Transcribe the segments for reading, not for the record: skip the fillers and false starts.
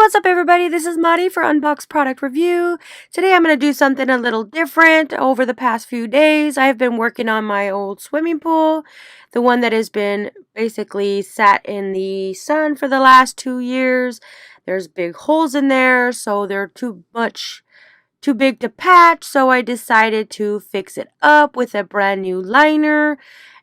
what's up everybody? This is Mari for Unboxed Product Review. Today I'm going to do something a little different. Over the past few days, I've been working on my old swimming pool. The one that has been basically sat in the sun for the last 2 years. There's big holes in there, so they're too big to patch, so I decided to fix it up with a brand new liner.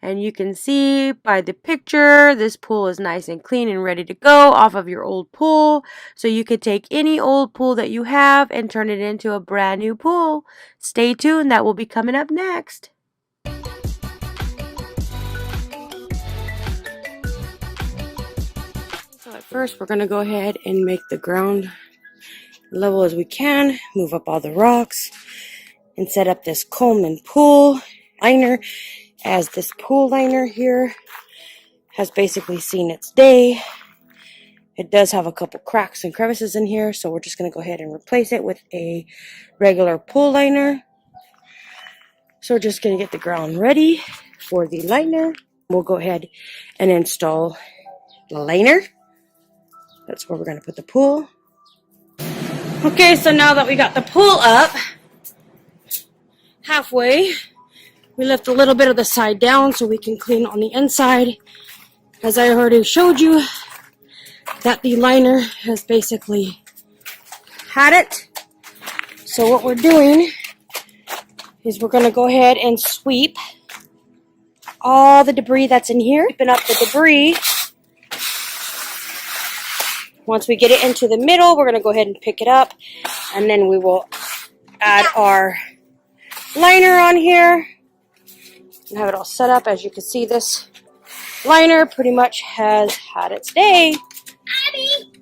And you can see by the picture, this pool is nice and clean and ready to go off of your old pool. So you could take any old pool that you have and turn it into a brand new pool. Stay tuned, that will be coming up next. So at first, we're going to go ahead and make the ground level as we can, move up all the rocks, and set up this Coleman pool liner, as this pool liner here has basically seen its day. It does have a couple cracks and crevices in here, so we're just going to go ahead and replace it with a regular pool liner. So we're just going to get the ground ready for the liner. We'll go ahead and install the liner. That's where we're going to put the pool. Okay, so now that we got the pool up halfway, we lift a little bit of the side down so we can clean on the inside. As I already showed you, that the liner has basically had it. So what we're doing is we're going to go ahead and sweep all the debris that's in here. Sweeping up the debris. Once we get it into the middle, we're going to go ahead and pick it up, and then we will add our liner on here and have it all set up. As you can see, this liner pretty much has had its day.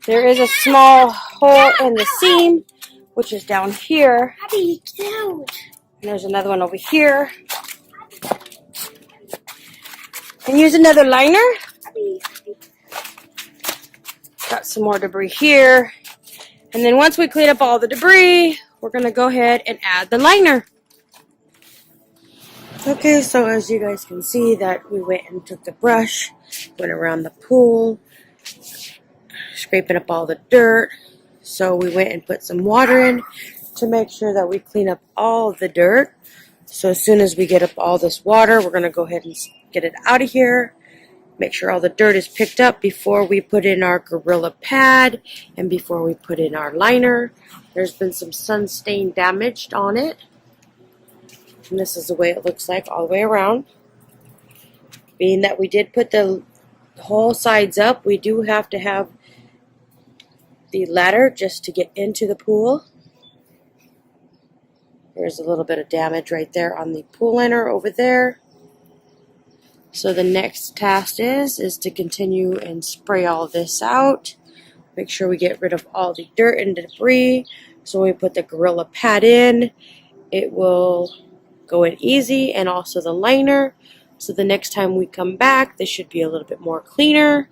There is a small hole in the seam, which is down here. And there's another one over here. And use another liner. Got some more debris here. And then once we clean up all the debris, we're going to go ahead and add the liner. Okay, so as you guys can see, that we went and took the brush, went around the pool, scraping up all the dirt. So we went and put some water in to make sure that we clean up all the dirt. So as soon as we get up all this water, we're going to go ahead and get it out of here. Make sure all the dirt is picked up before we put in our Gorilla pad and before we put in our liner. There's been some sun stain damaged on it. And this is the way it looks like all the way around. Being that we did put the whole sides up, we do have to have the ladder just to get into the pool. There's a little bit of damage right there on the pool liner over there. So the next task is to continue and spray all this out. Make sure we get rid of all the dirt and debris. So when we put the Gorilla pad in, it will go in easy, and also the liner. So the next time we come back, this should be a little bit more cleaner.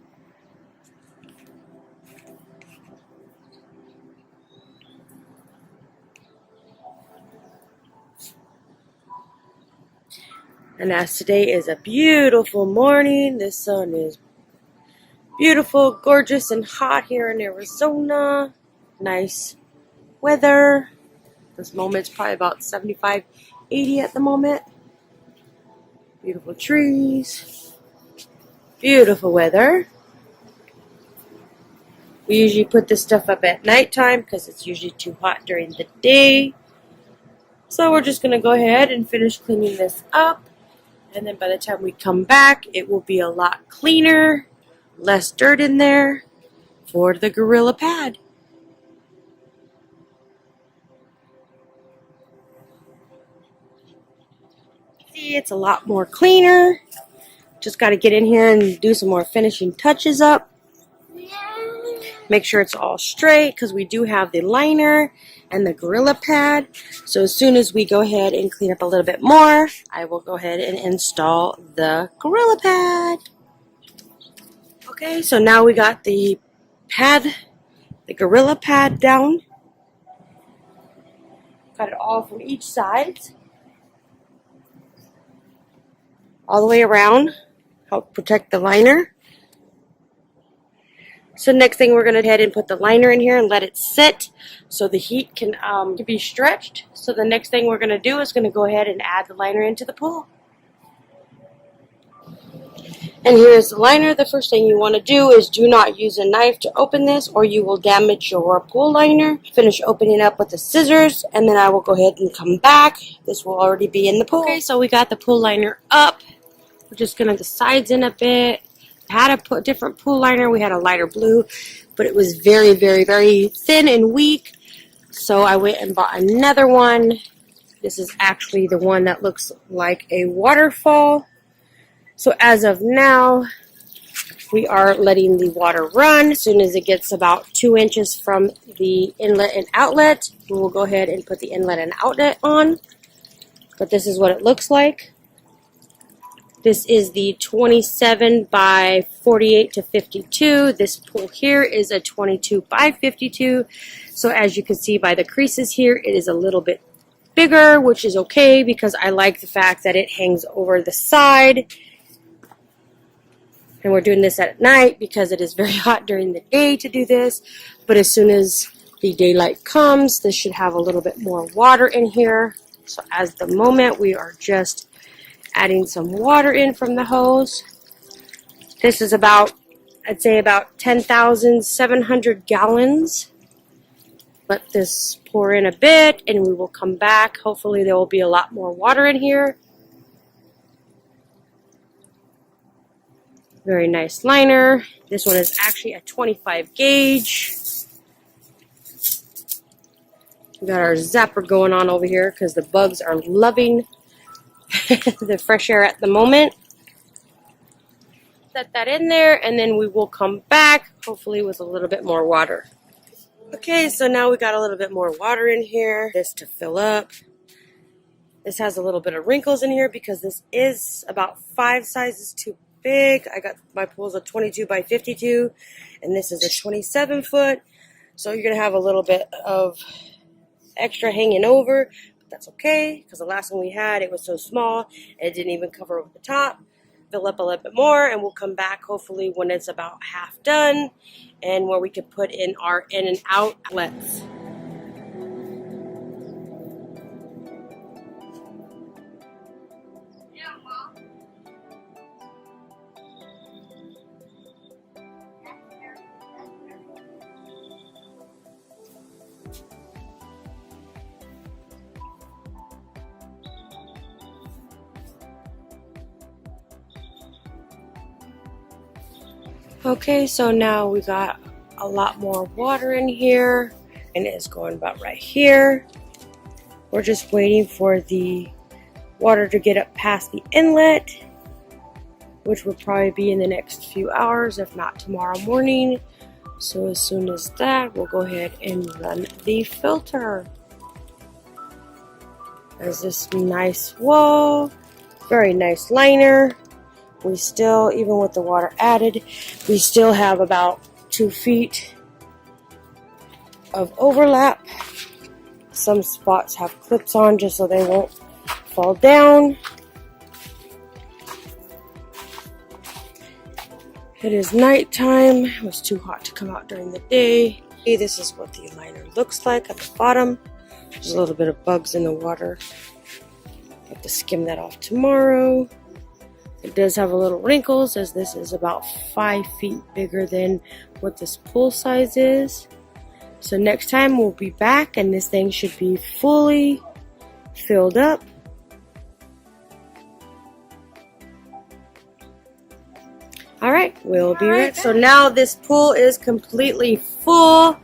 And as today is a beautiful morning, the sun is beautiful, gorgeous, and hot here in Arizona. Nice weather. This moment's probably about 75, 80 at the moment. Beautiful trees. Beautiful weather. We usually put this stuff up at nighttime because it's usually too hot during the day. So we're just going to go ahead and finish cleaning this up. And then by the time we come back, it will be a lot cleaner, less dirt in there for the Gorilla pad. See, it's a lot more cleaner. Just got to get in here and do some more finishing touches up. Make sure it's all straight because we do have the liner and the Gorilla pad. So as soon as we go ahead and clean up a little bit more, I will go ahead and install the Gorilla pad. Okay, so now we got the pad, the Gorilla pad down. Got it all from each side. All the way around. Help protect the liner. So next thing, we're going to head and put the liner in here and let it sit so the heat can be stretched. So the next thing we're going to do is going to go ahead and add the liner into the pool. And here's the liner. The first thing you want to do is do not use a knife to open this or you will damage your pool liner. Finish opening up with the scissors and then I will go ahead and come back. This will already be in the pool. Okay, so we got the pool liner up. We're just going to the sides in a bit. I had a different pool liner. We had a lighter blue, but it was very, very, very thin and weak. So I went and bought another one. This is actually the one that looks like a waterfall. So as of now, we are letting the water run. As soon as it gets about 2 inches from the inlet and outlet, we will go ahead and put the inlet and outlet on. But this is what it looks like. This is the 27 by 48 to 52. This pool here is a 22 by 52. So as you can see by the creases here, it is a little bit bigger, which is okay because I like the fact that it hangs over the side. And we're doing this at night because it is very hot during the day to do this. But as soon as the daylight comes, this should have a little bit more water in here. So as the moment, we are just adding some water in from the hose. This is about, I'd say about 10,700 gallons. Let this pour in a bit and we will come back. Hopefully there will be a lot more water in here. Very nice liner. This one is actually a 25 gauge. We got our zapper going on over here because the bugs are loving the fresh air at the moment. Set that in there and then we will come back, hopefully with a little bit more water. Okay, so now we got a little bit more water in here. This to fill up. This has a little bit of wrinkles in here because this is about 5 sizes too big. I got my pool's a 22 by 52 and this is a 27 foot. So you're going to have a little bit of extra hanging over. That's okay, because the last one we had, it was so small, it didn't even cover over the top. Fill up a little bit more, and we'll come back hopefully when it's about half done, and where we can put in our in and out outlets. Okay, so now we got a lot more water in here, and it is going about right here. We're just waiting for the water to get up past the inlet, which will probably be in the next few hours, if not tomorrow morning. So as soon as that, we'll go ahead and run the filter. There's this nice wall, very nice liner. We still, even with the water added, we still have about 2 feet of overlap. Some spots have clips on just so they won't fall down. It is nighttime. It was too hot to come out during the day. This is what the liner looks like at the bottom. There's a little bit of bugs in the water. Have to skim that off tomorrow. It does have a little wrinkles as this is about 5 feet bigger than what this pool size is. So next time we'll be back and this thing should be fully filled up. Alright, we'll be right back. So now this pool is completely full.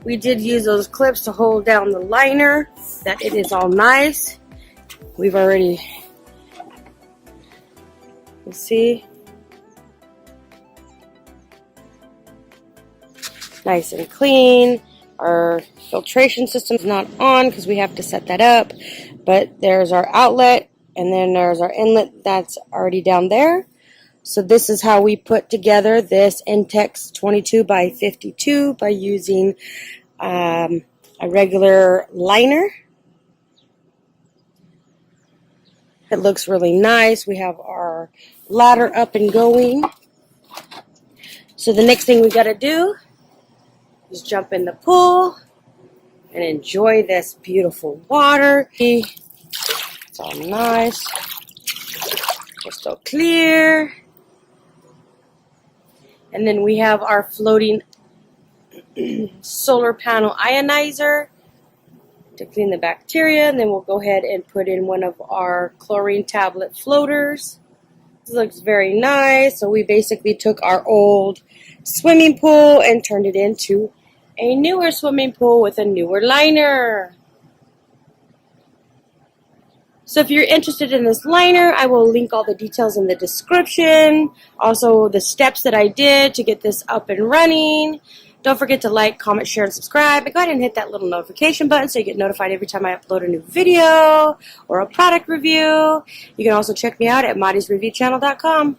We did use those clips to hold down the liner, that it is all nice. We've already, you see, nice and clean. Our filtration system is not on because we have to set that up, but there's our outlet and then there's our inlet that's already down there. So this is how we put together this Intex 22 by 52 by using a regular liner. It looks really nice. We have our ladder up and going. So the next thing we got to do is jump in the pool and enjoy this beautiful water. It's all nice, crystal clear. And then we have our floating solar panel ionizer to clean the bacteria. And then we'll go ahead and put in one of our chlorine tablet floaters. This looks very nice. So we basically took our old swimming pool and turned it into a newer swimming pool with a newer liner. So if you're interested in this liner, I will link all the details in the description. Also the steps that I did to get this up and running. Don't forget to like, comment, share, and subscribe. And go ahead and hit that little notification button so you get notified every time I upload a new video or a product review. You can also check me out at Maudie'sReviewChannel.com.